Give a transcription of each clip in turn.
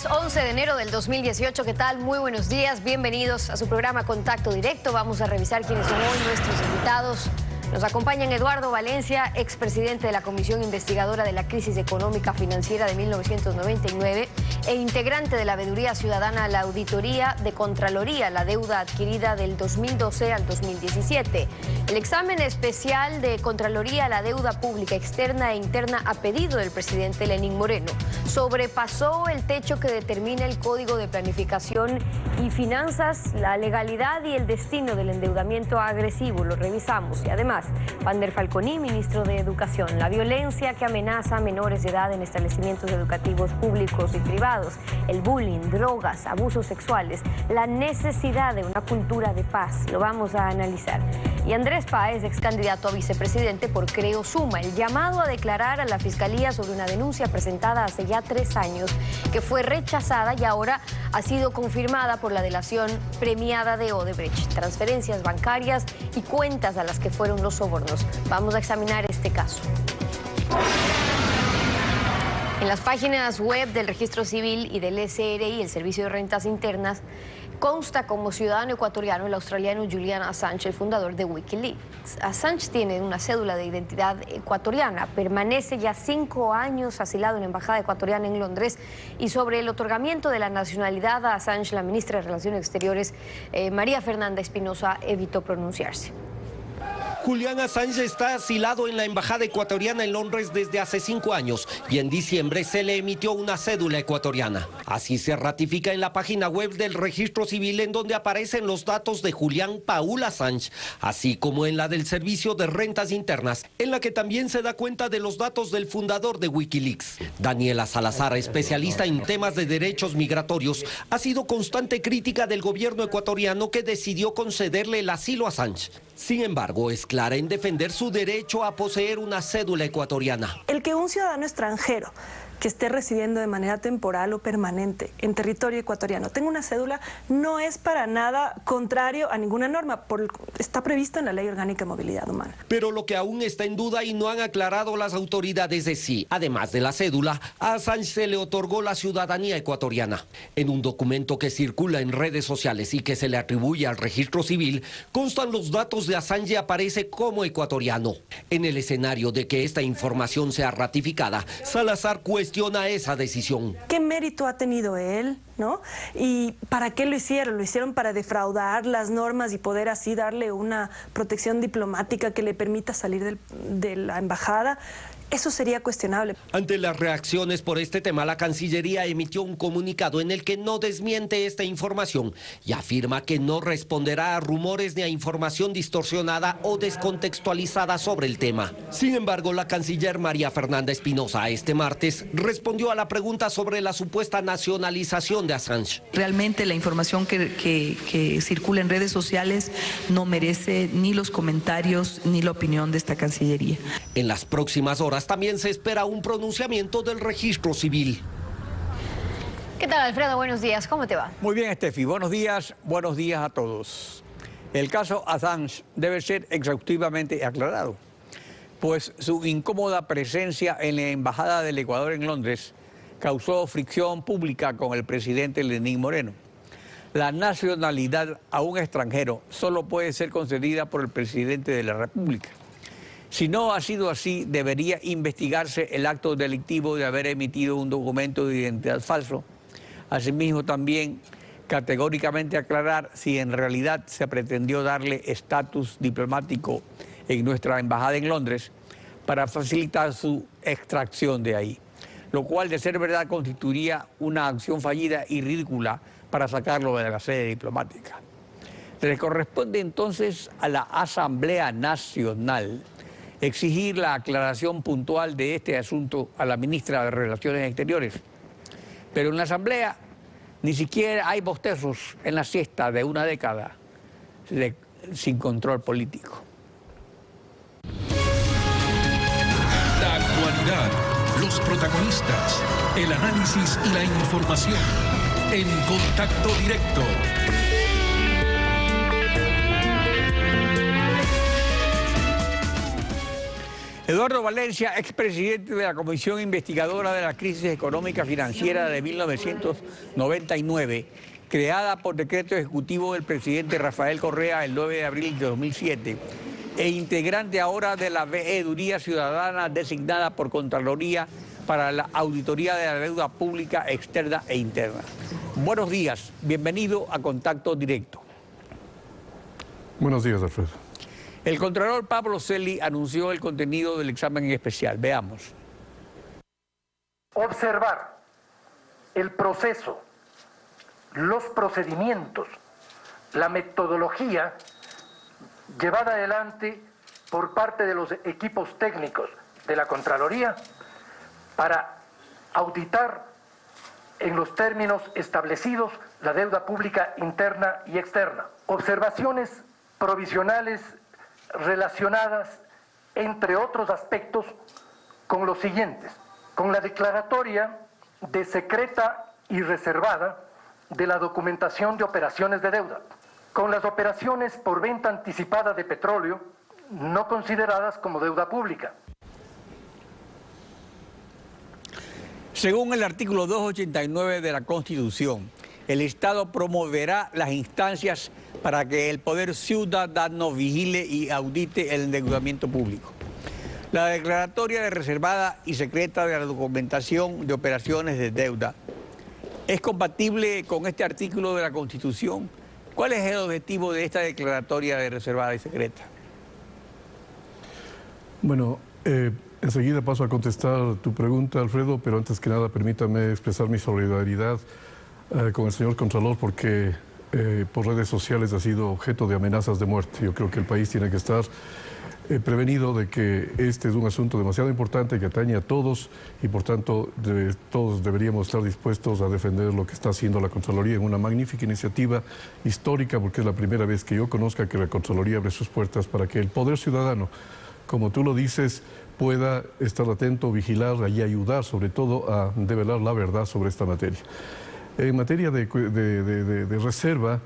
Lunes 11 de enero del 2018, ¿qué tal? Muy buenos días, bienvenidos a su programa Contacto Directo. Vamos a revisar quiénes son hoy nuestros invitados. Nos acompañan Eduardo Valencia, expresidente de la Comisión Investigadora de la Crisis Económica Financiera de 1999 e integrante de la Veeduría Ciudadana a la Auditoría de Contraloría, la deuda adquirida del 2012 al 2017. El examen especial de Contraloría a la deuda pública externa e interna a pedido del presidente Lenín Moreno sobrepasó el techo que determina el Código de Planificación y Finanzas, la legalidad y el destino del endeudamiento agresivo. Lo revisamos y además Vander Falconi, ministro de Educación, la violencia que amenaza a menores de edad en establecimientos educativos públicos y privados, el bullying, drogas, abusos sexuales, la necesidad de una cultura de paz. Lo vamos a analizar. Y Andrés Páez, ex candidato a vicepresidente por Creo Suma, el llamado a declarar a la Fiscalía sobre una denuncia presentada hace ya 3 años que fue rechazada y ahora ha sido confirmada por la delación premiada de Odebrecht, transferencias bancarias y cuentas a las que fueron los sobornos. Vamos a examinar este caso. En las páginas web del Registro Civil y del SRI, el Servicio de Rentas Internas, consta como ciudadano ecuatoriano el australiano Julian Assange, el fundador de Wikileaks. Assange tiene una cédula de identidad ecuatoriana, permanece ya 5 años asilado en la Embajada Ecuatoriana en Londres, y sobre el otorgamiento de la nacionalidad a Assange, la ministra de Relaciones Exteriores, María Fernanda Espinosa, evitó pronunciarse. Julian Assange está asilado en la Embajada Ecuatoriana en Londres desde hace 5 años y en diciembre se le emitió una cédula ecuatoriana. Así se ratifica en la página web del Registro Civil, en donde aparecen los datos de Julian Paul Assange, así como en la del Servicio de Rentas Internas, en la que también se da cuenta de los datos del fundador de Wikileaks. Daniela Salazar, especialista en temas de derechos migratorios, ha sido constante crítica del gobierno ecuatoriano que decidió concederle el asilo a Assange. Sin embargo, es clara en defender su derecho a poseer una cédula ecuatoriana. El que un ciudadano extranjero que esté residiendo de manera temporal o permanente en territorio ecuatoriano tenga una cédula no es para nada contrario a ninguna norma, está previsto en la Ley Orgánica de Movilidad Humana. Pero lo que aún está en duda y no han aclarado las autoridades es si, además de la cédula, a Assange se le otorgó la ciudadanía ecuatoriana. En un documento que circula en redes sociales y que se le atribuye al Registro Civil, constan los datos de Assange y aparece como ecuatoriano. En el escenario de que esta información sea ratificada, Salazar cuestiona esa decisión. ¿Qué mérito ha tenido él, no? ¿Y para qué lo hicieron? Lo hicieron para defraudar las normas y poder así darle una protección diplomática que le permita salir de la embajada. Eso sería cuestionable. Ante las reacciones por este tema, la Cancillería emitió un comunicado en el que no desmiente esta información y afirma que no responderá a rumores ni a información distorsionada o descontextualizada sobre el tema. Sin embargo, la canciller María Fernanda Espinosa este martes respondió a la pregunta sobre la supuesta nacionalización de Assange. Realmente la información que circula en redes sociales no merece ni los comentarios ni la opinión de esta Cancillería. En las próximas horas también se espera un pronunciamiento del Registro Civil. ¿Qué tal, Alfredo? Buenos días, ¿cómo te va? Muy bien, Estefi, buenos días a todos. El caso Assange debe ser exhaustivamente aclarado, pues su incómoda presencia en la Embajada del Ecuador en Londres causó fricción pública con el presidente Lenín Moreno. La nacionalidad a un extranjero solo puede ser concedida por el presidente de la República. Si no ha sido así, debería investigarse el acto delictivo de haber emitido un documento de identidad falso. Asimismo, también categóricamente aclarar si en realidad se pretendió darle estatus diplomático en nuestra embajada en Londres para facilitar su extracción de ahí, lo cual, de ser verdad, constituiría una acción fallida y ridícula para sacarlo de la sede diplomática. Le corresponde entonces a la Asamblea Nacional exigir la aclaración puntual de este asunto a la ministra de Relaciones Exteriores. Pero en la Asamblea ni siquiera hay bostezos en la siesta de una década sin control político. La actualidad, los protagonistas, el análisis y la información en Contacto Directo. Eduardo Valencia, expresidente de la Comisión Investigadora de la Crisis Económica Financiera de 1999, creada por decreto ejecutivo del presidente Rafael Correa el 9 de abril de 2007, e integrante ahora de la Veeduría Ciudadana designada por Contraloría para la auditoría de la deuda pública externa e interna. Buenos días, bienvenido a Contacto Directo. Buenos días, Alfredo. El Contralor Pablo Celi anunció el contenido del examen especial. Veamos. Observar el proceso, los procedimientos, la metodología llevada adelante por parte de los equipos técnicos de la Contraloría para auditar en los términos establecidos la deuda pública interna y externa. Observaciones provisionales relacionadas, entre otros aspectos, con los siguientes: con la declaratoria de secreta y reservada de la documentación de operaciones de deuda, con las operaciones por venta anticipada de petróleo no consideradas como deuda pública. Según el artículo 289 de la Constitución, el Estado promoverá las instancias para que el poder ciudadano vigile y audite el endeudamiento público. La declaratoria de reservada y secreta de la documentación de operaciones de deuda es compatible con este artículo de la Constitución. ¿Cuál es el objetivo de esta declaratoria de reservada y secreta? Bueno, enseguida paso a contestar tu pregunta, Alfredo, pero antes que nada permítame expresar mi solidaridad con el señor Contralor, porque por redes sociales ha sido objeto de amenazas de muerte. Yo creo que el país tiene que estar prevenido de que este es un asunto demasiado importante que atañe a todos y por tanto todos deberíamos estar dispuestos a defender lo que está haciendo la Contraloría en una magnífica iniciativa histórica, porque es la primera vez que yo conozca que la Contraloría abre sus puertas para que el poder ciudadano, como tú lo dices, pueda estar atento, vigilar y ayudar sobre todo a develar la verdad sobre esta materia. En materia de reserva,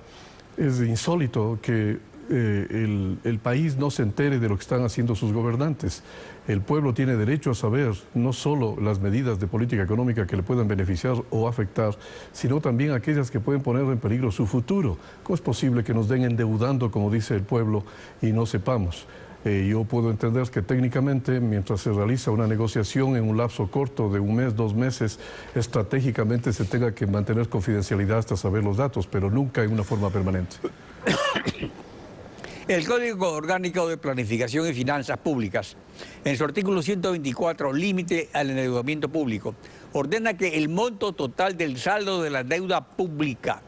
es insólito que el país no se entere de lo que están haciendo sus gobernantes. El pueblo tiene derecho a saber no solo las medidas de política económica que le puedan beneficiar o afectar, sino también aquellas que pueden poner en peligro su futuro. ¿Cómo es posible que nos den endeudando, como dice el pueblo, y no sepamos? Yo puedo entender que técnicamente, mientras se realiza una negociación en un lapso corto de un mes, 2 meses, estratégicamente se tenga que mantener confidencialidad hasta saber los datos, pero nunca en una forma permanente. El Código Orgánico de Planificación y Finanzas Públicas, en su artículo 124, límite al endeudamiento público, ordena que el monto total del saldo de la deuda pública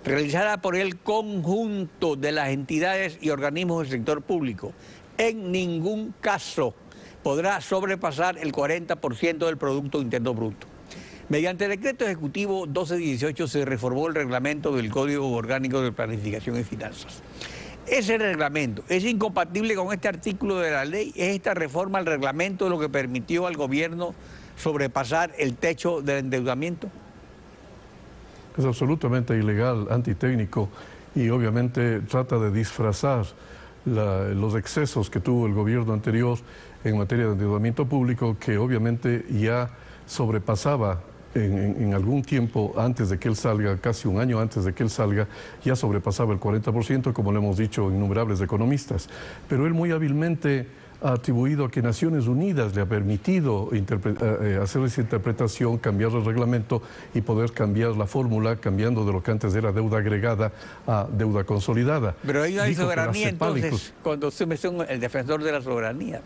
realizada por el conjunto de las entidades y organismos del sector público en ningún caso podrá sobrepasar el 40% del Producto Interno Bruto. Mediante el decreto ejecutivo 1218 se reformó el reglamento del Código Orgánico de Planificación y Finanzas. Ese reglamento es incompatible con este artículo de la ley. ¿Es esta reforma al reglamento lo que permitió al gobierno sobrepasar el techo del endeudamiento? Es absolutamente ilegal, antitécnico y obviamente trata de disfrazar los excesos que tuvo el gobierno anterior en materia de endeudamiento público, que obviamente ya sobrepasaba en algún tiempo antes de que él salga, casi un año antes de que él salga, ya sobrepasaba el 40%, como lo hemos dicho innumerables economistas. Pero él muy hábilmente ha atribuido a que Naciones Unidas le ha permitido hacer esa interpretación, cambiar el reglamento y poder cambiar la fórmula, cambiando de lo que antes era deuda agregada a deuda consolidada. Pero ahí no hay soberanía, entonces, cuando usted me dice el defensor de la soberanía.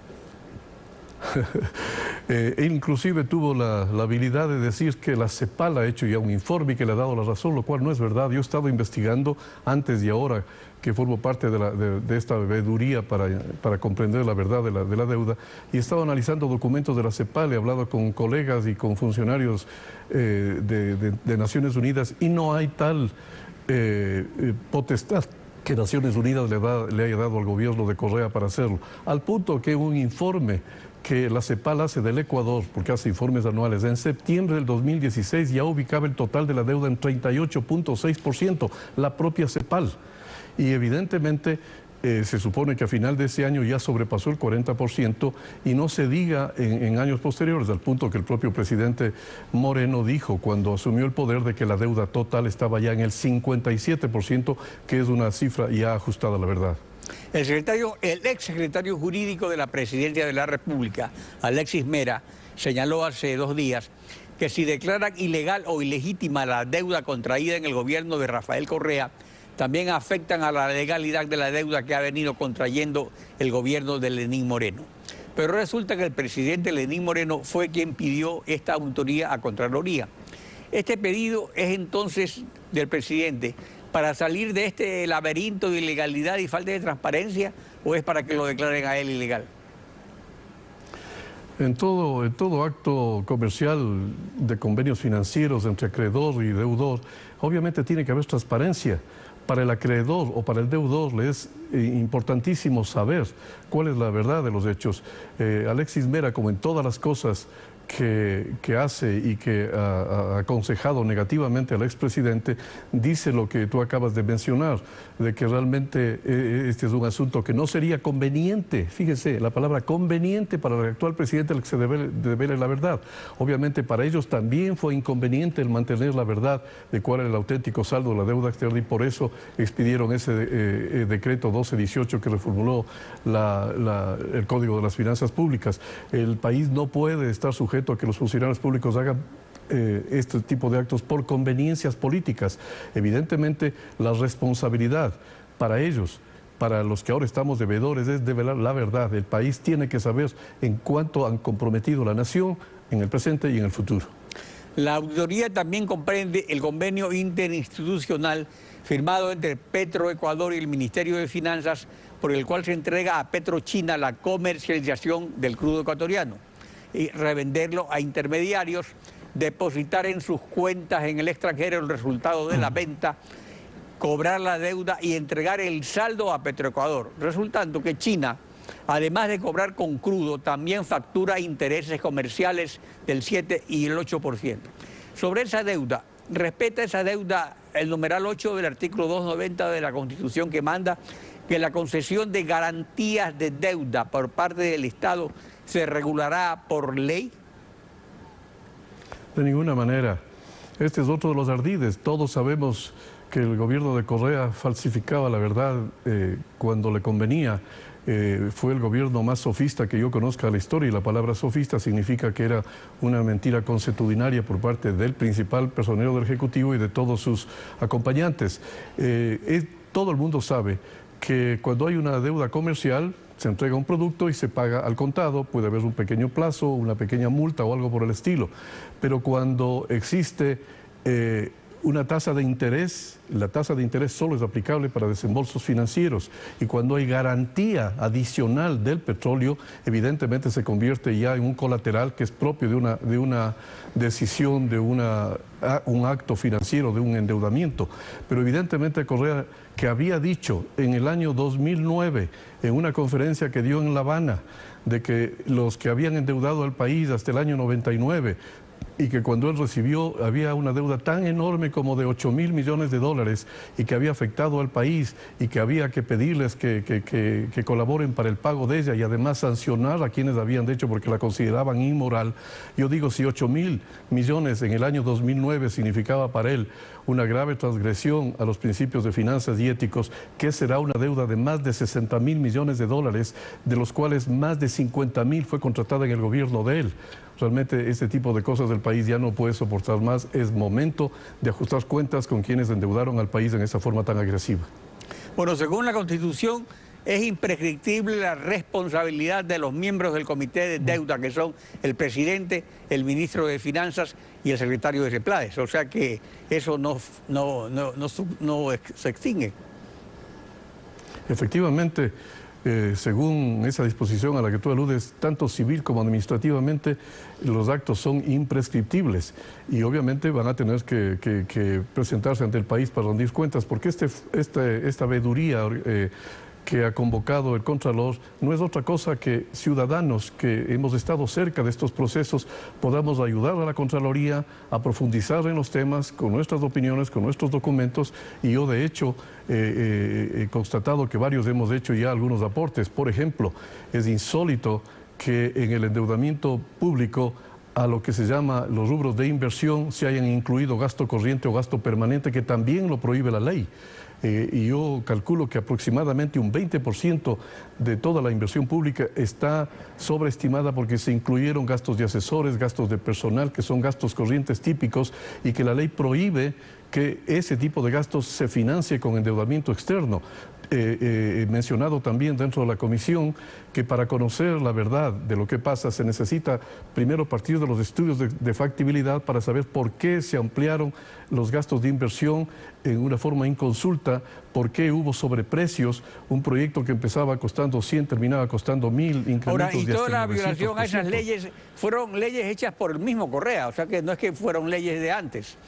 Inclusive tuvo la habilidad de decir que la CEPAL ha hecho ya un informe y que le ha dado la razón, lo cual no es verdad. Yo he estado investigando antes y ahora que formo parte de esta veeduría para comprender la verdad de la deuda, y he estado analizando documentos de la CEPAL, he hablado con colegas y con funcionarios de Naciones Unidas, y no hay tal potestad que Naciones Unidas le haya dado al gobierno de Correa para hacerlo, al punto que un informe que la CEPAL hace del Ecuador, porque hace informes anuales, en septiembre del 2016 ya ubicaba el total de la deuda en 38.6%, la propia CEPAL. Y evidentemente se supone que a final de ese año ya sobrepasó el 40% y no se diga en años posteriores, al punto que el propio presidente Moreno dijo cuando asumió el poder de que la deuda total estaba ya en el 57%, que es una cifra ya ajustada a la verdad. El ex secretario jurídico de la Presidencia de la República, Alexis Mera, señaló hace 2 días que si declaran ilegal o ilegítima la deuda contraída en el gobierno de Rafael Correa, también afectan a la legalidad de la deuda que ha venido contrayendo el gobierno de Lenín Moreno. Pero resulta que el presidente Lenín Moreno fue quien pidió esta auditoría a Contraloría. Este pedido es entonces del presidente para salir de este laberinto de ilegalidad y falta de transparencia, ¿o es para que lo declaren a él ilegal? En todo acto comercial de convenios financieros entre acreedor y deudor, obviamente tiene que haber transparencia. Para el acreedor o para el deudor le es importantísimo saber cuál es la verdad de los hechos. Alexis Mera, como en todas las cosas que hace y que ha aconsejado negativamente al expresidente, dice lo que tú acabas de mencionar, de que realmente este es un asunto que no sería conveniente, fíjese, la palabra conveniente para el actual presidente al que se devele la verdad. Obviamente para ellos también fue inconveniente el mantener la verdad de cuál era el auténtico saldo de la deuda externa y por eso expidieron ese decreto 1218 que reformuló el Código de las Finanzas Públicas. El país no puede estar sujeto a que los funcionarios públicos hagan este tipo de actos por conveniencias políticas. Evidentemente, la responsabilidad para ellos, para los que ahora estamos devedores, es develar la verdad. El país tiene que saber en cuánto han comprometido la nación en el presente y en el futuro. La auditoría también comprende el convenio interinstitucional firmado entre Petroecuador y el Ministerio de Finanzas, por el cual se entrega a Petrochina la comercialización del crudo ecuatoriano y revenderlo a intermediarios, depositar en sus cuentas en el extranjero el resultado de la venta, cobrar la deuda y entregar el saldo a Petroecuador, resultando que China, además de cobrar con crudo, también factura intereses comerciales del 7 y el 8%. Sobre esa deuda, respeta esa deuda el numeral 8 del artículo 290 de la Constitución, que manda que la concesión de garantías de deuda por parte del Estado se regulará por ley. De ninguna manera. Este es otro de los ardides. Todos sabemos que el gobierno de Correa falsificaba la verdad cuando le convenía. Fue el gobierno más sofista que yo conozca de la historia, y la palabra sofista significa que era una mentira consuetudinaria por parte del principal personero del Ejecutivo y de todos sus acompañantes. Todo el mundo sabe que cuando hay una deuda comercial se entrega un producto y se paga al contado, puede haber un pequeño plazo, una pequeña multa o algo por el estilo, pero cuando existe una tasa de interés, la tasa de interés solo es aplicable para desembolsos financieros, y cuando hay garantía adicional del petróleo, evidentemente se convierte ya en un colateral que es propio de una decisión, de un acto financiero, de un endeudamiento. Pero evidentemente Correa, que había dicho en el año 2009, en una conferencia que dio en La Habana, de que los que habían endeudado al país hasta el año 99, y que cuando él recibió había una deuda tan enorme como de 8.000 millones de dólares y que había afectado al país y que había que pedirles que colaboren para el pago de ella y además sancionar a quienes habían hecho porque la consideraban inmoral. Yo digo, si 8.000 millones en el año 2009 significaba para él una grave transgresión a los principios de finanzas y éticos, ¿qué será una deuda de más de 60.000 millones de dólares, de los cuales más de 50.000 fue contratada en el gobierno de él? Realmente este tipo de cosas del país ya no puede soportar más. Es momento de ajustar cuentas con quienes endeudaron al país en esa forma tan agresiva. Bueno, según la Constitución, es imprescriptible la responsabilidad de los miembros del Comité de Deuda, que son el presidente, el ministro de Finanzas y el secretario de Replades. O sea que eso no se extingue. Efectivamente, según esa disposición a la que tú aludes, tanto civil como administrativamente, los actos son imprescriptibles y obviamente van a tener que presentarse ante el país para rendir cuentas, porque esta veeduría que ha convocado el Contralor no es otra cosa que ciudadanos que hemos estado cerca de estos procesos podamos ayudar a la Contraloría a profundizar en los temas con nuestras opiniones, con nuestros documentos, y yo de hecho he constatado que varios hemos hecho ya algunos aportes. Por ejemplo, es insólito que en el endeudamiento público a lo que se llama los rubros de inversión se hayan incluido gasto corriente o gasto permanente, que también lo prohíbe la ley. Y yo calculo que aproximadamente un 20% de toda la inversión pública está sobreestimada porque se incluyeron gastos de asesores, gastos de personal, que son gastos corrientes típicos, y que la ley prohíbe que ese tipo de gastos se financie con endeudamiento externo. He mencionado también dentro de la comisión que para conocer la verdad de lo que pasa se necesita primero partir de los estudios de factibilidad para saber por qué se ampliaron los gastos de inversión en una forma inconsulta, por qué hubo sobreprecios, un proyecto que empezaba costando 100 terminaba costando 1000, incrementos. Ahora, y de toda hasta la 900%. violación a esas leyes fueron leyes hechas por el mismo Correa, o sea que no es que fueron leyes de antes.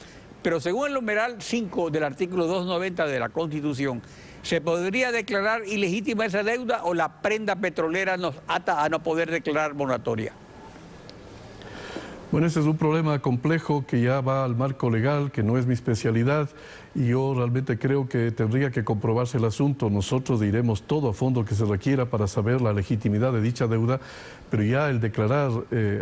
Pero según el numeral 5 del artículo 290 de la Constitución, ¿se podría declarar ilegítima esa deuda o la prenda petrolera nos ata a no poder declarar moratoria? Bueno, ese es un problema complejo que ya va al marco legal, que no es mi especialidad, y yo realmente creo que tendría que comprobarse el asunto. Nosotros diremos todo a fondo que se requiera para saber la legitimidad de dicha deuda, pero ya el declarar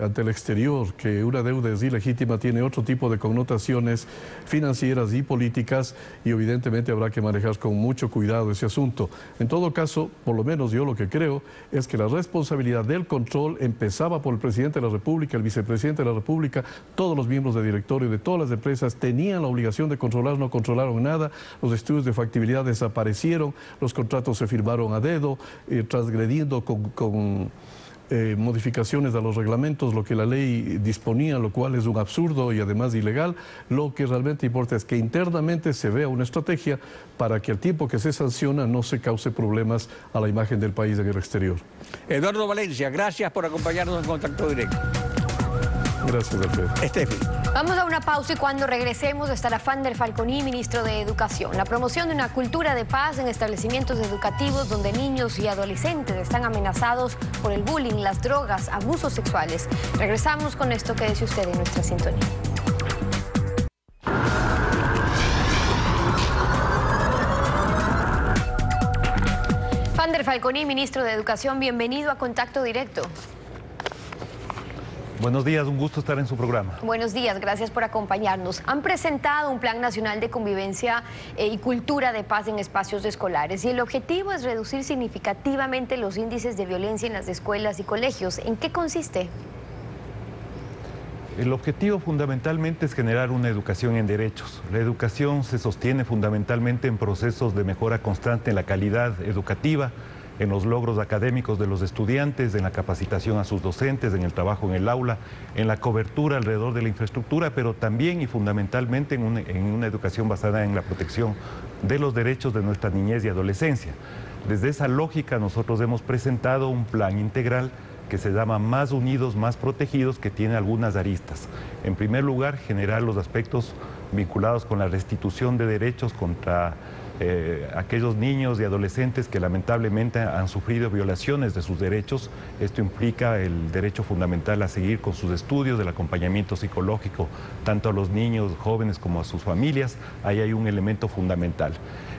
ante el exterior que una deuda es ilegítima tiene otro tipo de connotaciones financieras y políticas, y evidentemente habrá que manejar con mucho cuidado ese asunto. En todo caso, por lo menos yo lo que creo es que la responsabilidad del control empezaba por el presidente de la República, el vicepresidente de la República, todos los miembros de directorio de todas las empresas tenían la obligación de controlar, no controlaron nada, los estudios de factibilidad desaparecieron, los contratos se firmaron a dedo, transgrediendo con modificaciones a los reglamentos lo que la ley disponía, lo cual es un absurdo y además ilegal. Lo que realmente importa es que internamente se vea una estrategia para que al tiempo que se sanciona no se cause problemas a la imagen del país en el exterior. Eduardo Valencia, gracias por acompañarnos en Contacto Directo. Gracias, Alfredo. Estefi. Vamos a una pausa y cuando regresemos estará Fander Falconi, ministro de Educación. La promoción de una cultura de paz en establecimientos educativos donde niños y adolescentes están amenazados por el bullying, las drogas, abusos sexuales. Regresamos con esto, quédese usted en nuestra sintonía. Fander Falconi, ministro de Educación, bienvenido a Contacto Directo. Buenos días, un gusto estar en su programa. Buenos días, gracias por acompañarnos. Han presentado un Plan Nacional de Convivencia y Cultura de Paz en espacios escolares y el objetivo es reducir significativamente los índices de violencia en las escuelas y colegios. ¿En qué consiste? El objetivo fundamentalmente es generar una educación en derechos. La educación se sostiene fundamentalmente en procesos de mejora constante en la calidad educativa, en los logros académicos de los estudiantes, en la capacitación a sus docentes, en el trabajo en el aula, en la cobertura alrededor de la infraestructura, pero también y fundamentalmente en una educación basada en la protección de los derechos de nuestra niñez y adolescencia. Desde esa lógica nosotros hemos presentado un plan integral que se llama Más Unidos, Más Protegidos, que tiene algunas aristas. En primer lugar, generar los aspectos vinculados con la restitución de derechos contra aquellos niños y adolescentes que lamentablemente han sufrido violaciones de sus derechos. Esto implica el derecho fundamental a seguir con sus estudios, del acompañamiento psicológico tanto a los niños, jóvenes como a sus familias. Ahí hay un elemento fundamental.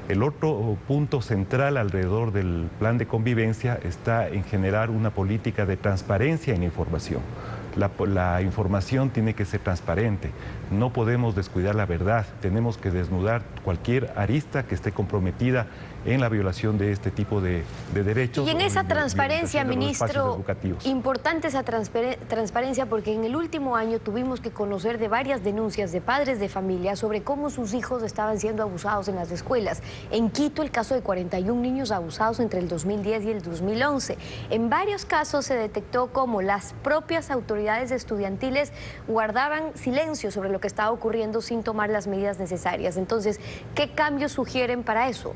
El otro punto central alrededor del plan de convivencia está en generar una política de transparencia en información. La información tiene que ser transparente, no podemos descuidar la verdad, tenemos que desnudar cualquier arista que esté comprometida en la violación de este tipo de derechos. Y en esa transparencia, ministro, importante esa transparencia porque en el último año tuvimos que conocer de varias denuncias de padres de familia sobre cómo sus hijos estaban siendo abusados en las escuelas. En Quito, el caso de 41 niños abusados entre el 2010 y el 2011. En varios casos se detectó cómo las propias autoridades estudiantiles guardaban silencio sobre lo que estaba ocurriendo sin tomar las medidas necesarias. Entonces, ¿qué cambios sugieren para eso?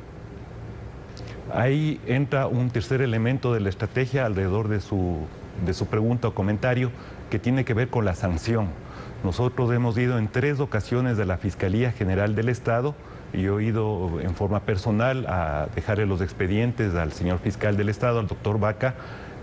Ahí entra un tercer elemento de la estrategia alrededor de su pregunta o comentario, que tiene que ver con la sanción. Nosotros hemos ido en 3 ocasiones a la Fiscalía General del Estado. Yo he ido en forma personal a dejarle los expedientes al señor fiscal del Estado, al doctor Vaca,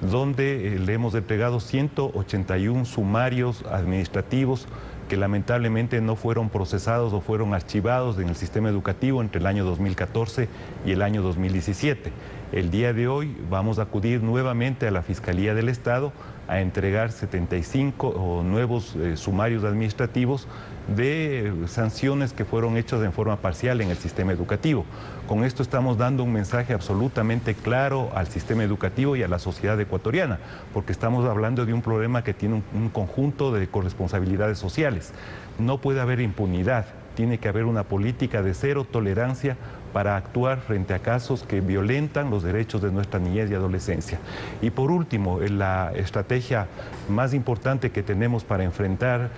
donde le hemos entregado 181 sumarios administrativos que lamentablemente no fueron procesados o fueron archivados en el sistema educativo entre el año 2014 y el año 2017. El día de hoy vamos a acudir nuevamente a la Fiscalía del Estado a entregar 75 nuevos sumarios administrativos de sanciones que fueron hechas en forma parcial en el sistema educativo. Con esto estamos dando un mensaje absolutamente claro al sistema educativo y a la sociedad ecuatoriana, porque estamos hablando de un problema que tiene un conjunto de corresponsabilidades sociales. No puede haber impunidad, tiene que haber una política de cero tolerancia para actuar frente a casos que violentan los derechos de nuestra niñez y adolescencia. Y por último, la estrategia más importante que tenemos para enfrentar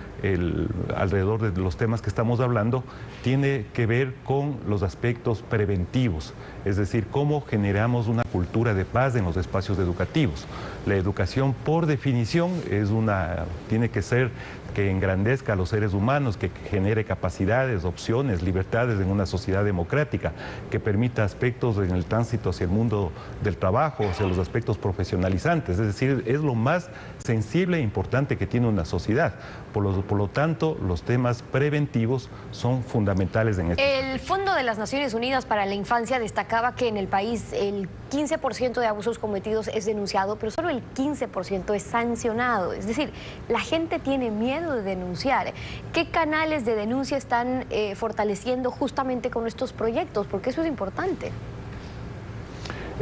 alrededor de los temas que estamos hablando tiene que ver con los aspectos preventivos, es decir, cómo generamos una cultura de paz en los espacios educativos. La educación, por definición, tiene que ser que engrandezca a los seres humanos, que genere capacidades, opciones, libertades en una sociedad democrática, que permita aspectos en el tránsito hacia el mundo del trabajo, hacia los aspectos profesionalizantes. Es decir, es lo más sensible e importante que tiene una sociedad. Por lo tanto, los temas preventivos son fundamentales en esto. El Fondo de las Naciones Unidas para la Infancia destacaba que en el país el 15% de abusos cometidos es denunciado, pero solo el 15% es sancionado. Es decir, la gente tiene miedo de denunciar. ¿Qué canales de denuncia están fortaleciendo justamente con estos proyectos? Porque eso es importante.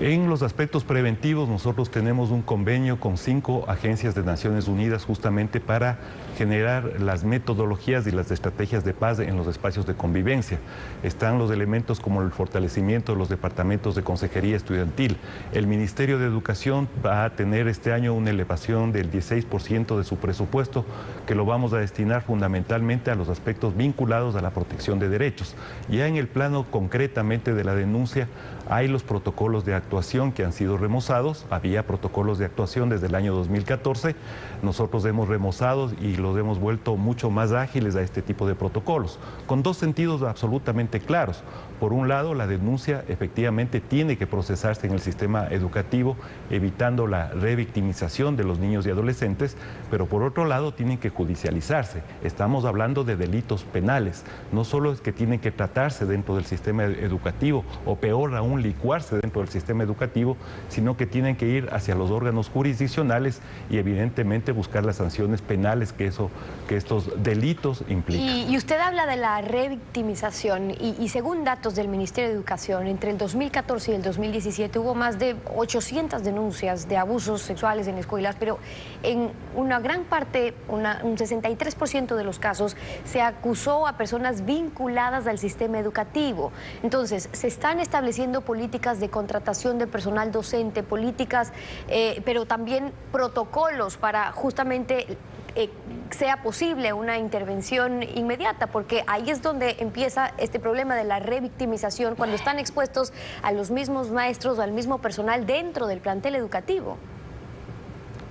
En los aspectos preventivos nosotros tenemos un convenio con 5 agencias de Naciones Unidas justamente para generar las metodologías y las estrategias de paz en los espacios de convivencia. Están los elementos como el fortalecimiento de los departamentos de consejería estudiantil. El Ministerio de Educación va a tener este año una elevación del 16% de su presupuesto que lo vamos a destinar fundamentalmente a los aspectos vinculados a la protección de derechos. Ya en el plano concretamente de la denuncia hay los protocolos de actuación que han sido remozados. Había protocolos de actuación desde el año 2014. Nosotros hemos remozado y los hemos vuelto mucho más ágiles a este tipo de protocolos, con 2 sentidos absolutamente claros. Por un lado, la denuncia efectivamente tiene que procesarse en el sistema educativo, evitando la revictimización de los niños y adolescentes, pero por otro lado, tienen que judicializarse. Estamos hablando de delitos penales. No solo es que tienen que tratarse dentro del sistema educativo, o peor aún, licuarse dentro del sistema educativo, sino que tienen que ir hacia los órganos jurisdiccionales y evidentemente buscar las sanciones penales que estos delitos implican. Y usted habla de la revictimización y según datos del Ministerio de Educación, entre el 2014 y el 2017 hubo más de 800 denuncias de abusos sexuales en escuelas, pero en una gran parte, un 63% de los casos, se acusó a personas vinculadas al sistema educativo. Entonces, se están estableciendo políticas de contratación de personal docente, políticas, pero también protocolos para justamente sea posible una intervención inmediata, porque ahí es donde empieza este problema de la revictimización, cuando están expuestos a los mismos maestros o al mismo personal dentro del plantel educativo.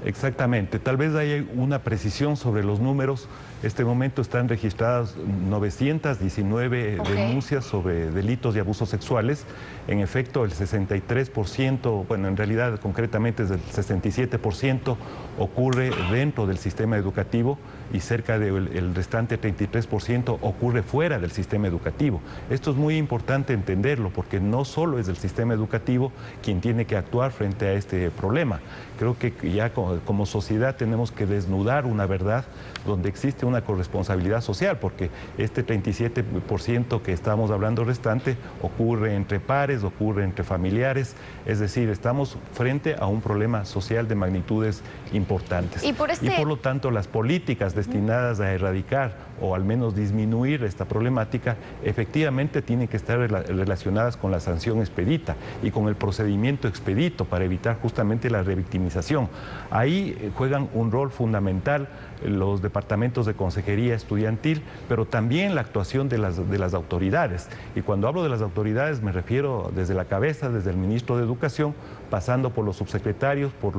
Exactamente, tal vez haya una precisión sobre los números. Este momento están registradas 919 denuncias sobre delitos y abusos sexuales. En efecto, el 63%, bueno, en realidad concretamente es el 67% ocurre dentro del sistema educativo y cerca del restante 33% ocurre fuera del sistema educativo. Esto es muy importante entenderlo porque no solo es el sistema educativo quien tiene que actuar frente a este problema. Creo que ya como sociedad tenemos que desnudar una verdad donde existe una corresponsabilidad social, porque este 37% que estamos hablando restante ocurre entre pares, ocurre entre familiares, es decir, estamos frente a un problema social de magnitudes importantes. Y por lo tanto, las políticas destinadas a erradicar o al menos disminuir esta problemática, efectivamente tienen que estar relacionadas con la sanción expedita y con el procedimiento expedito para evitar justamente la revictimización. Ahí juegan un rol fundamental los departamentos de consejería estudiantil, pero también la actuación de las autoridades. Y cuando hablo de las autoridades me refiero desde la cabeza, desde el ministro de Educación, pasando por los subsecretarios, por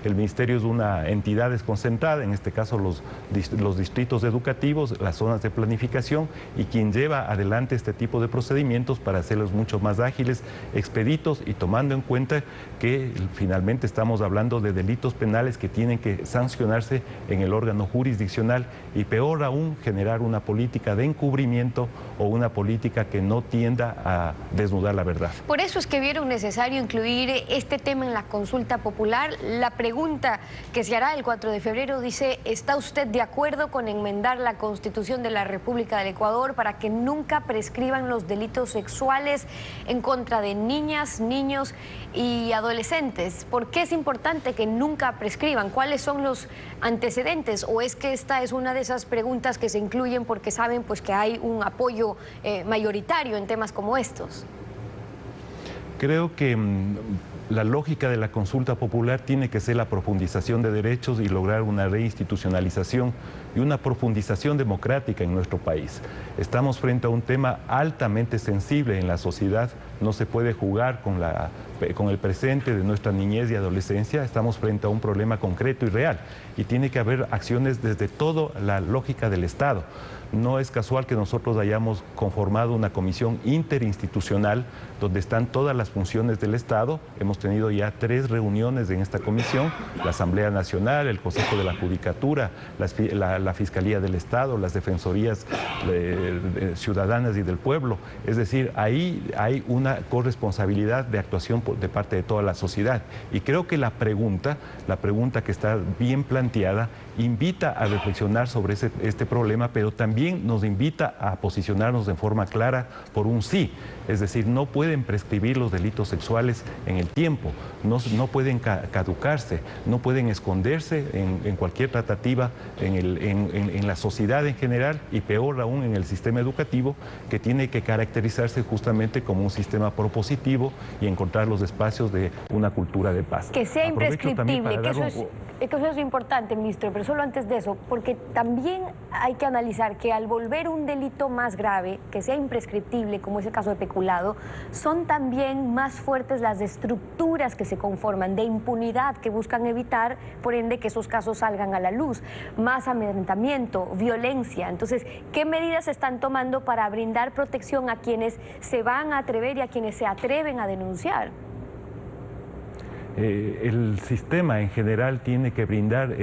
el ministerio es una entidad desconcentrada, en este caso los distritos educativos, las zonas de planificación, y quien lleva adelante este tipo de procedimientos para hacerlos mucho más ágiles, expeditos, y tomando en cuenta que finalmente estamos hablando de delitos penales que tienen que sancionarse en el órgano jurisdiccional, y peor aún, generar una política de encubrimiento o una política que no tienda a desnudar la verdad. Por eso es que vieron necesario incluir este tema en la consulta popular. La pregunta que se hará el 4 de febrero dice: ¿está usted de acuerdo con enmendar la Constitución de la República del Ecuador para que nunca prescriban los delitos sexuales en contra de niñas, niños y adolescentes? ¿Por qué es importante que nunca prescriban? ¿Cuáles son los antecedentes? ¿O es que esta es una de esas preguntas que se incluyen porque saben pues que hay un apoyo mayoritario en temas como estos? Creo que la lógica de la consulta popular tiene que ser la profundización de derechos y lograr una reinstitucionalización y una profundización democrática en nuestro país. Estamos frente a un tema altamente sensible en la sociedad. No se puede jugar con el presente de nuestra niñez y adolescencia. Estamos frente a un problema concreto y real, y tiene que haber acciones desde toda la lógica del Estado. No es casual que nosotros hayamos conformado una comisión interinstitucional donde están todas las funciones del Estado. Hemos tenido ya 3 reuniones en esta comisión: la Asamblea Nacional, el Consejo de la Judicatura, la Fiscalía del Estado, las Defensorías Ciudadanas y del Pueblo. Es decir, ahí hay una corresponsabilidad de actuación de parte de toda la sociedad. Y creo que la pregunta que está bien planteada invita a reflexionar sobre este problema, pero también nos invita a posicionarnos de forma clara por un sí. Es decir, no pueden prescribir los delitos sexuales en el tiempo, no pueden caducarse, no pueden esconderse en cualquier tratativa en la sociedad en general, y peor aún en el sistema educativo, que tiene que caracterizarse justamente como un sistema propositivo y encontrar los espacios de una cultura de paz. Que sea imprescriptible, que eso es importante, ministro, pero solo antes de eso, porque también hay que analizar que al volver un delito más grave, que sea imprescriptible, como es el caso de peculado, son también más fuertes las estructuras que se conforman de impunidad que buscan evitar, por ende, que esos casos salgan a la luz. Más amedrentamiento, violencia. Entonces, ¿qué medidas se están tomando para brindar protección a quienes se van a atrever y a quienes se atreven a denunciar? El sistema en general tiene que blindar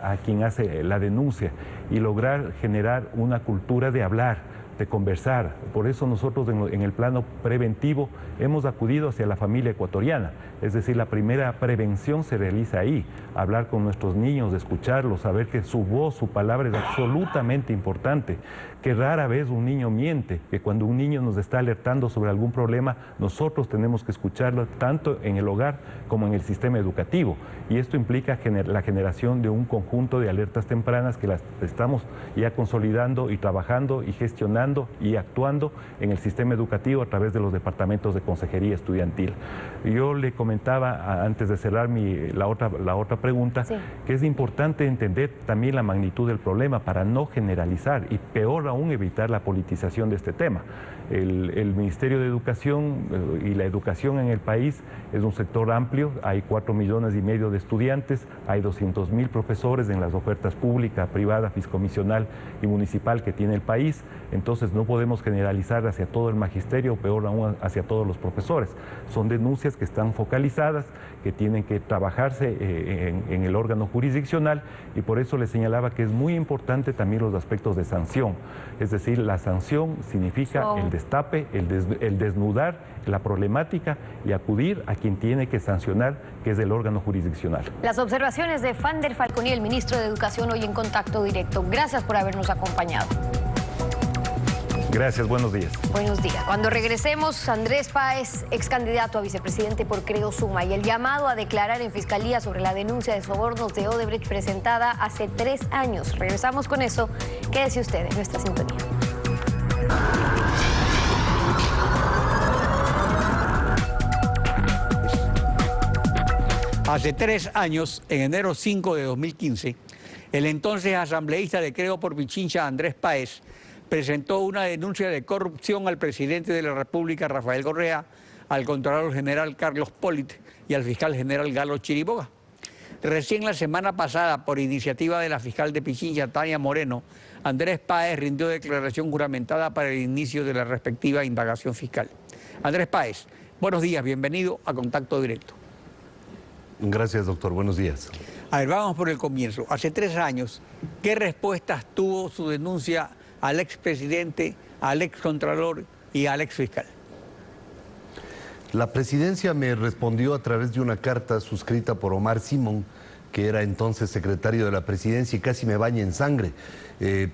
a quien hace la denuncia y lograr generar una cultura de hablar, de conversar. Por eso nosotros en el plano preventivo hemos acudido hacia la familia ecuatoriana. Es decir, la primera prevención se realiza ahí, hablar con nuestros niños, escucharlos, saber que su voz, su palabra es absolutamente importante, que rara vez un niño miente, que cuando un niño nos está alertando sobre algún problema, nosotros tenemos que escucharlo tanto en el hogar como en el sistema educativo. Y esto implica la generación de un conjunto de alertas tempranas que las estamos ya consolidando y trabajando y gestionando y actuando en el sistema educativo a través de los departamentos de consejería estudiantil. Yo le comentaba antes de cerrar la otra pregunta, sí, que es importante entender también la magnitud del problema para no generalizar y peor aún evitar la politización de este tema. El Ministerio de Educación y la educación en el país es un sector amplio, hay 4,5 millones de estudiantes, hay 200,000 profesores en las ofertas pública, privada, fiscomisional y municipal que tiene el país. Entonces no podemos generalizar hacia todo el magisterio, peor aún hacia todos los profesores. Son denuncias que están focalizadas, que tienen que trabajarse en el órgano jurisdiccional, y por eso les señalaba que es muy importante también los aspectos de sanción. Es decir, la sanción significa el destape, el desnudar la problemática y acudir a quien tiene que sancionar, que es el órgano jurisdiccional. Las observaciones de Fander Falconi, el ministro de Educación, hoy en Contacto Directo. Gracias por habernos acompañado. Gracias, buenos días. Buenos días. Cuando regresemos, Andrés Páez, ex candidato a vicepresidente por Creo Suma, y el llamado a declarar en Fiscalía sobre la denuncia de sobornos de Odebrecht presentada hace 3 años. Regresamos con eso. Quédese usted en nuestra sintonía. Hace 3 años, en enero 5 de 2015, El entonces asambleísta de Creo por Pichincha, Andrés Páez, presentó una denuncia de corrupción al presidente de la República, Rafael Correa, al Contralor General Carlos Polit y al fiscal general Galo Chiriboga. Recién la semana pasada, por iniciativa de la fiscal de Pichincha, Tania Moreno, Andrés Páez rindió declaración juramentada para el inicio de la respectiva indagación fiscal. Andrés Páez, buenos días, bienvenido a Contacto Directo. Gracias, doctor, buenos días. A ver, vamos por el comienzo. Hace 3 años, ¿qué respuestas tuvo su denuncia al expresidente, al excontralor y al exfiscal? La presidencia me respondió a través de una carta suscrita por Omar Simón, que era entonces secretario de la presidencia, y casi me baña en sangre.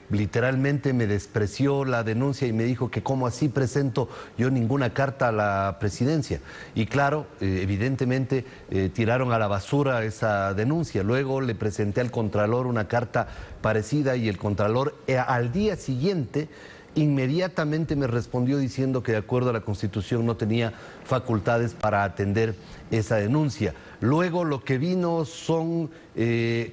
Literalmente me despreció la denuncia y me dijo que cómo así presento yo ninguna carta a la presidencia. Y claro, evidentemente tiraron a la basura esa denuncia. Luego le presenté al Contralor una carta parecida y el Contralor al día siguiente inmediatamente me respondió diciendo que de acuerdo a la Constitución no tenía facultades para atender esa denuncia. Luego lo que vino son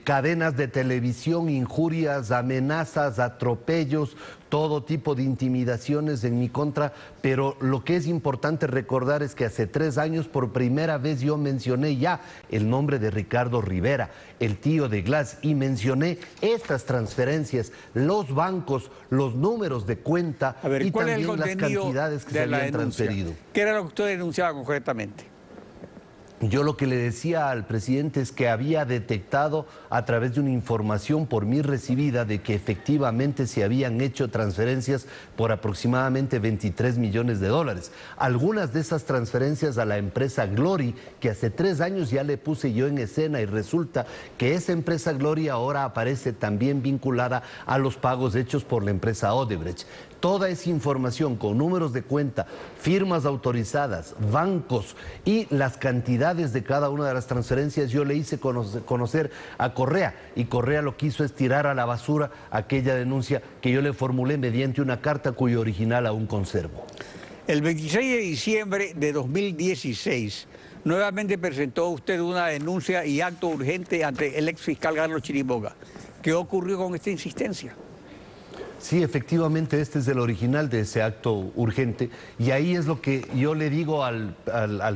cadenas de televisión, injurias, amenazas, atropellos, todo tipo de intimidaciones en mi contra, pero lo que es importante recordar es que hace 3 años por primera vez yo mencioné ya el nombre de Ricardo Rivera, el tío de Glass, y mencioné estas transferencias, los bancos, los números de cuenta y también las cantidades que se habían transferido. ¿Qué era lo que usted denunciaba concretamente? Yo lo que le decía al presidente es que había detectado a través de una información por mí recibida de que efectivamente se habían hecho transferencias por aproximadamente 23 millones de dólares. Algunas de esas transferencias a la empresa Glory, que hace 3 años ya le puse yo en escena y resulta que esa empresa Glory ahora aparece también vinculada a los pagos hechos por la empresa Odebrecht. Toda esa información con números de cuenta, firmas autorizadas, bancos y las cantidades de cada una de las transferencias yo le hice conocer a Correa, y Correa lo que hizo es tirar a la basura aquella denuncia que yo le formulé mediante una carta cuyo original aún conservo. El 26 de diciembre de 2016 nuevamente presentó usted una denuncia y acto urgente ante el exfiscal Galo Chiriboga. ¿Qué ocurrió con esta insistencia? Sí, efectivamente, este es el original de ese acto urgente, y ahí es lo que yo le digo al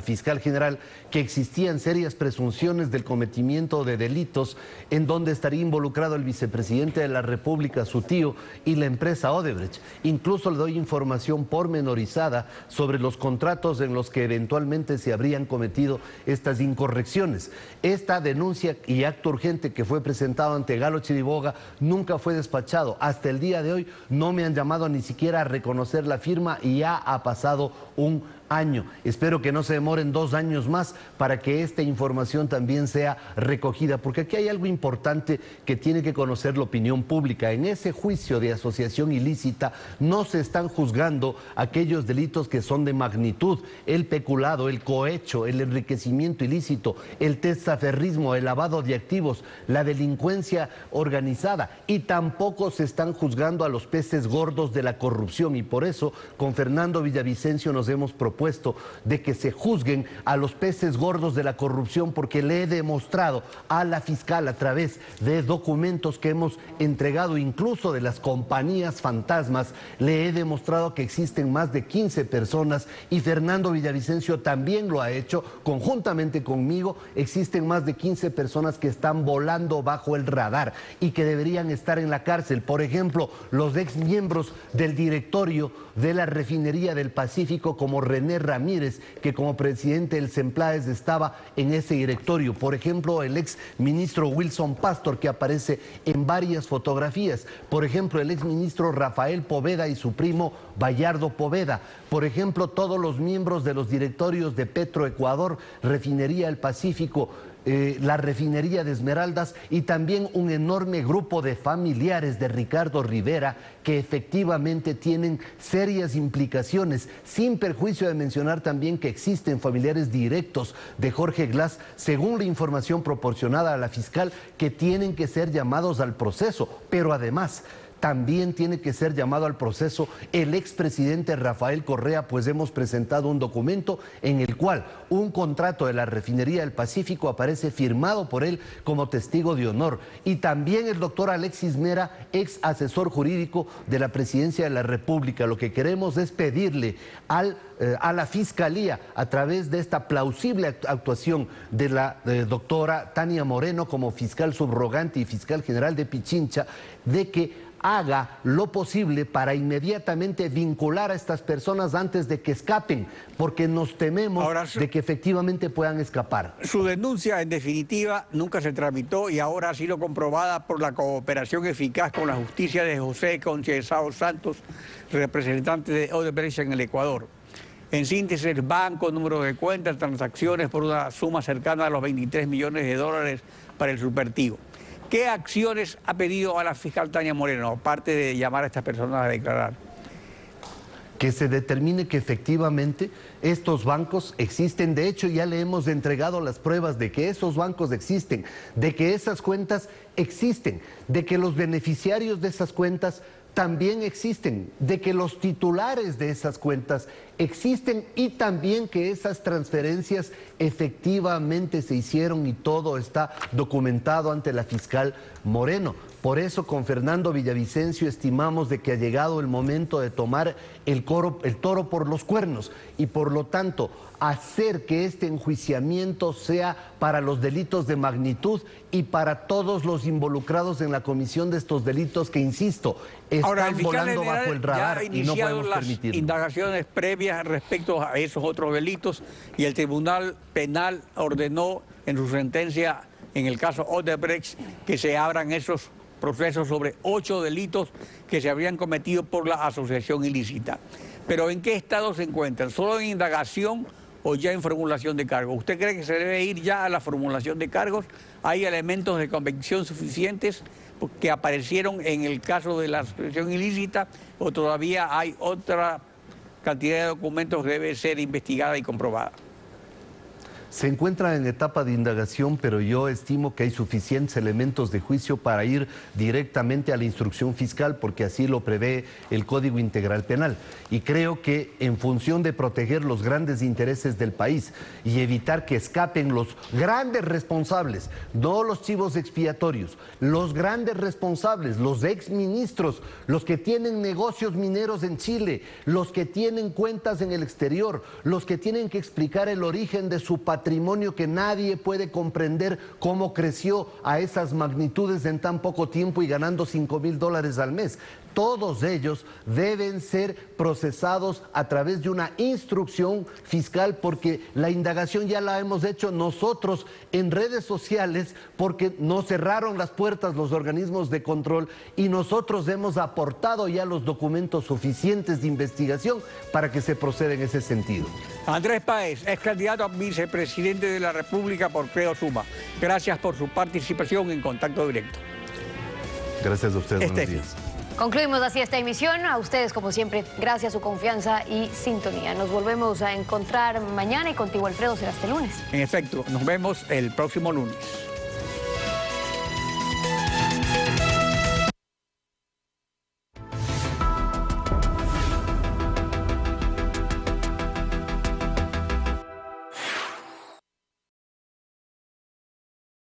fiscal general, que existían serias presunciones del cometimiento de delitos en donde estaría involucrado el vicepresidente de la República, su tío, y la empresa Odebrecht. Incluso le doy información pormenorizada sobre los contratos en los que eventualmente se habrían cometido estas incorrecciones. Esta denuncia y acto urgente que fue presentado ante Galo Chiriboga nunca fue despachado. Hasta el día de hoy no me han llamado ni siquiera a reconocer la firma y ya ha pasado un año. Espero que no se demoren 2 años más para que esta información también sea recogida, porque aquí hay algo importante que tiene que conocer la opinión pública. En ese juicio de asociación ilícita no se están juzgando aquellos delitos que son de magnitud: el peculado, el cohecho, el enriquecimiento ilícito, el testaferrismo, el lavado de activos, la delincuencia organizada, y tampoco se están juzgando a los peces gordos de la corrupción, y por eso con Fernando Villavicencio nos hemos propuesto de que se juzguen a los peces gordos de la corrupción, porque le he demostrado a la fiscal a través de documentos que hemos entregado, incluso de las compañías fantasmas, le he demostrado que existen más de 15 personas, y Fernando Villavicencio también lo ha hecho conjuntamente conmigo. Existen más de 15 personas que están volando bajo el radar y que deberían estar en la cárcel. Por ejemplo, los exmiembros del directorio de la Refinería del Pacífico, como René Ramírez, que como presidente del Semplaes estaba en ese directorio. Por ejemplo, el ex ministro Wilson Pastor, que aparece en varias fotografías. Por ejemplo, el ex ministro Rafael Poveda y su primo Bayardo Poveda. Por ejemplo, todos los miembros de los directorios de Petroecuador, Refinería del Pacífico, la refinería de Esmeraldas, y también un enorme grupo de familiares de Ricardo Rivera que efectivamente tienen serias implicaciones, sin perjuicio de mencionar también que existen familiares directos de Jorge Glass, según la información proporcionada a la fiscal, que tienen que ser llamados al proceso. Pero además también tiene que ser llamado al proceso el expresidente Rafael Correa, pues hemos presentado un documento en el cual un contrato de la Refinería del Pacífico aparece firmado por él como testigo de honor. Y también el doctor Alexis Mera, ex asesor jurídico de la Presidencia de la República. Lo que queremos es pedirle a la Fiscalía, a través de esta plausible actuación de la doctora Tania Moreno como fiscal subrogante y fiscal general de Pichincha, de que haga lo posible para inmediatamente vincular a estas personas antes de que escapen, porque nos tememos de que efectivamente puedan escapar. Su denuncia, en definitiva, nunca se tramitó y ahora ha sido comprobada por la cooperación eficaz con la justicia de José Conchezao Santos, representante de Odebrecht en el Ecuador. En síntesis, banco, número de cuentas, transacciones por una suma cercana a los 23 millones de dólares para el supertivo. ¿Qué acciones ha pedido a la fiscal Tania Moreno, aparte de llamar a estas personas a declarar? Que se determine que efectivamente estos bancos existen. De hecho, ya le hemos entregado las pruebas de que esos bancos existen, de que esas cuentas existen, de que los beneficiarios de esas cuentas también existen, de que los titulares de esas cuentas existen y también que esas transferencias efectivamente se hicieron y todo está documentado ante la fiscal Moreno. Por eso con Fernando Villavicencio estimamos de que ha llegado el momento de tomar el toro por los cuernos y por lo tanto hacer que este enjuiciamiento sea para los delitos de magnitud y para todos los involucrados en la comisión de estos delitos que, insisto, están volando bajo el radar y no podemos permitirlo. Indagaciones previas respecto a esos otros delitos y el Tribunal Penal ordenó en su sentencia en el caso Odebrecht que se abran esos procesos sobre 8 delitos que se habrían cometido por la asociación ilícita. Pero ¿en qué estado se encuentran? ¿Solo en indagación o ya en formulación de cargos? ¿Usted cree que se debe ir ya a la formulación de cargos? ¿Hay elementos de convicción suficientes que aparecieron en el caso de la asociación ilícita o todavía hay otra cantidad de documentos que debe ser investigada y comprobada? Se encuentra en etapa de indagación, pero yo estimo que hay suficientes elementos de juicio para ir directamente a la instrucción fiscal, porque así lo prevé el Código Integral Penal. Y creo que en función de proteger los grandes intereses del país y evitar que escapen los grandes responsables, no los chivos expiatorios, los grandes responsables, los exministros, los que tienen negocios mineros en Chile, los que tienen cuentas en el exterior, los que tienen que explicar el origen de su patrimonio que nadie puede comprender cómo creció a esas magnitudes en tan poco tiempo y ganando $5,000 al mes. Todos ellos deben ser procesados a través de una instrucción fiscal, porque la indagación ya la hemos hecho nosotros en redes sociales, porque nos cerraron las puertas los organismos de control y nosotros hemos aportado ya los documentos suficientes de investigación para que se proceda en ese sentido. Andrés Páez, ex candidato a vicepresidente de la República por Creo Suma. Gracias por su participación en Contacto Directo. Gracias a ustedes. Buenos días. Concluimos así esta emisión. A ustedes, como siempre, gracias a su confianza y sintonía. Nos volvemos a encontrar mañana y contigo, Alfredo, será este lunes. En efecto, nos vemos el próximo lunes.